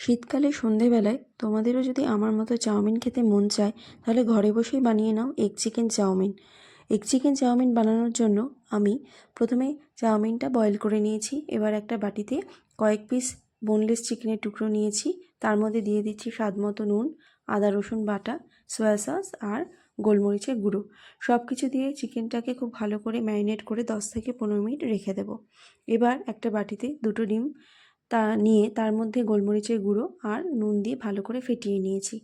শীতকালে সন্ধেবেলায় তোমাদেরও যদি আমার মতো চাউমিন খেতে মন চায়, তাহলে ঘরে বসেই বানিয়ে নাও egg chicken chow mein. Egg chicken chow mein বানানোর জন্য আমি প্রথমে চাউমিনটা বয়েল করে নিয়েছি। এবার একটা বাটিতে কয়েক পিস বোনলেস চিকেনের টুকরো নিয়েছি। তার মধ্যে দিয়ে দিচ্ছি স্বাদ মতো নুন, আদা রসুন বাটা, সয়া সস আর গোলমরিচের গুঁড়ো। সব কিছু দিয়ে চিকেনটাকে খুব ভালো করে ম্যারিনেট করে 10 থেকে 15 মিনিট রেখে দেব। এবার একটা বাটিতে দুটো ডিম নিয়ে তার মধ্যে গোলমরিচের গুঁড়ো আর নুন দিয়ে ভালো করে ফেটিয়ে নিয়েছি।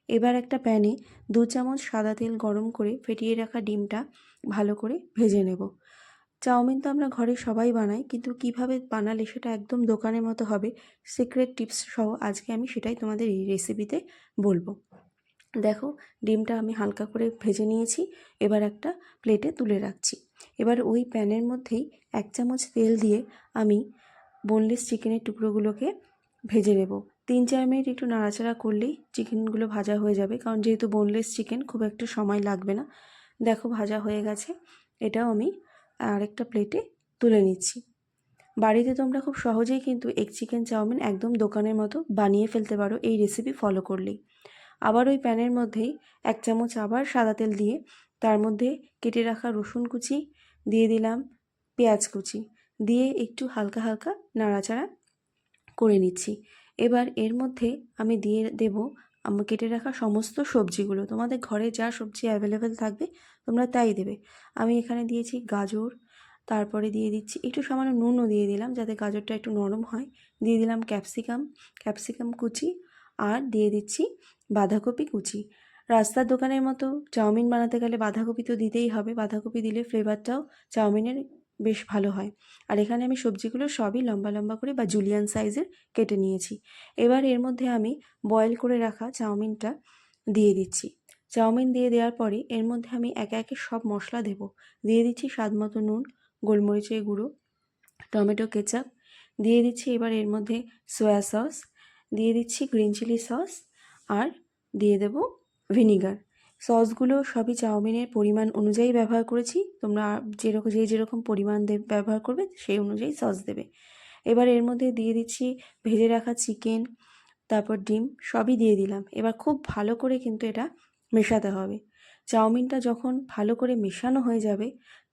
এবার একটা প্যানে 2 চামচ সাদা তেল গরম করে ফেটিয়ে রাখা ডিমটা ভালো করে ভেজে নেব। চাউমিন তো আমরা ঘরে সবাই বানাই, কিন্তু কিভাবে বানালে সেটা একদম দোকানের মতো হবে, সিক্রেট টিপস সহ আজকে আমি সেটাই তোমাদের এই রেসিপিতে বলবো। দেখো, ডিমটা আমি হালকা করে ভেজে নিয়েছি। এবার একটা প্লেটে তুলে রাখছি। এবার ওই প্যানের মধ্যেই 1 চামচ তেল দিয়ে আমি বোনলেস চিকেনের টুকরোগুলোকে ভেজে নেব। 3-4 মিনিট একটু নাড়াচাড়া করলেই চিকেনগুলো ভাজা হয়ে যাবে, কারণ যেহেতু বোনলেস চিকেন খুব একটা সময় লাগবে না। দেখো, ভাজা হয়ে গেছে। এটাও আমি আরেকটা প্লেটে তুলে নিচ্ছি। বাড়িতে তোমরা খুব সহজেই কিন্তু এগ চিকেন চাউমিন একদম দোকানের মতো বানিয়ে ফেলতে পারো এই রেসিপি ফলো করলেই। আবার ওই প্যানের মধ্যেই 1 চামচ আবার সাদা তেল দিয়ে তার মধ্যে কেটে রাখা রসুন কুচি দিয়ে দিলাম, পেঁয়াজ কুচি দিয়ে একটু হালকা হালকা নাড়াচাড়া করে নিচ্ছি। এবার এর মধ্যে আমি দিয়ে দেব আমার কেটে রাখা সমস্ত সবজিগুলো। তোমাদের ঘরে যা সবজি অ্যাভেলেবেল থাকবে তোমরা তাই দেবে। আমি এখানে দিয়েছি গাজর, তারপরে দিয়ে দিচ্ছি একটু সামান্য নুনও দিয়ে দিলাম যাতে গাজরটা একটু নরম হয়। দিয়ে দিলাম ক্যাপসিকাম কুচি, আর দিয়ে দিচ্ছি বাঁধাকপি কুচি। রাস্তার দোকানের মতো চাউমিন বানাতে গেলে বাঁধাকপি তো দিতেই হবে। বাঁধাকপি দিলে ফ্লেভারটাও চাউমিনের বেশ ভালো হয়। আর এখানে আমি সবজিগুলো সবই লম্বা লম্বা করে বা জুলিয়ান সাইজের কেটে নিয়েছি। এবার এর মধ্যে আমি বয়েল করে রাখা চাউমিনটা দিয়ে দিচ্ছি। চাউমিন দিয়ে দেওয়ার পরে এর মধ্যে আমি একে একে সব মশলা দেব। দিয়ে দিচ্ছি স্বাদ মতো নুন, গোলমরিচের গুঁড়ো, টমেটো কেচাপ দিয়ে দিচ্ছি। এবার এর মধ্যে সয়া সস দিয়ে দিচ্ছি, গ্রিন চিলি সস, আর দিয়ে দেব ভিনিগার। সসগুলো সবই চাউমিনের পরিমাণ অনুযায়ী ব্যবহার করেছি। তোমরা যেরকম পরিমাণ ব্যবহার করবে সেই অনুযায়ী সস দেবে। এবার এর মধ্যে দিয়ে দিচ্ছি ভেজে রাখা চিকেন, তারপর ডিম সবই দিয়ে দিলাম। এবার খুব ভালো করে কিন্তু এটা মেশাতে হবে। চাউমিনটা যখন ভালো করে মেশানো হয়ে যাবে,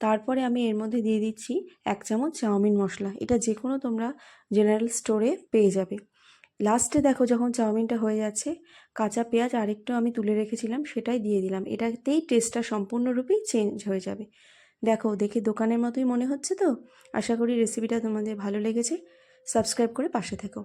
তারপরে আমি এর মধ্যে দিয়ে দিচ্ছি 1 চামচ চাউমিন মশলা। এটা যে কোনো তোমরা জেনারেল স্টোরে পেয়ে যাবে। লাস্টে দেখো, যখন চাউমিনটা হয়ে যাচ্ছে, কাঁচা পেঁয়াজ আরেকটু আমি তুলে রেখেছিলাম সেটাই দিয়ে দিলাম। এটাতেই টেস্টটা সম্পূর্ণরূপেই চেঞ্জ হয়ে যাবে। দেখো, দেখে দোকানের মতোই মনে হচ্ছে তো। আশা করি রেসিপিটা তোমাদের ভালো লেগেছে। সাবস্ক্রাইব করে পাশে থেকো।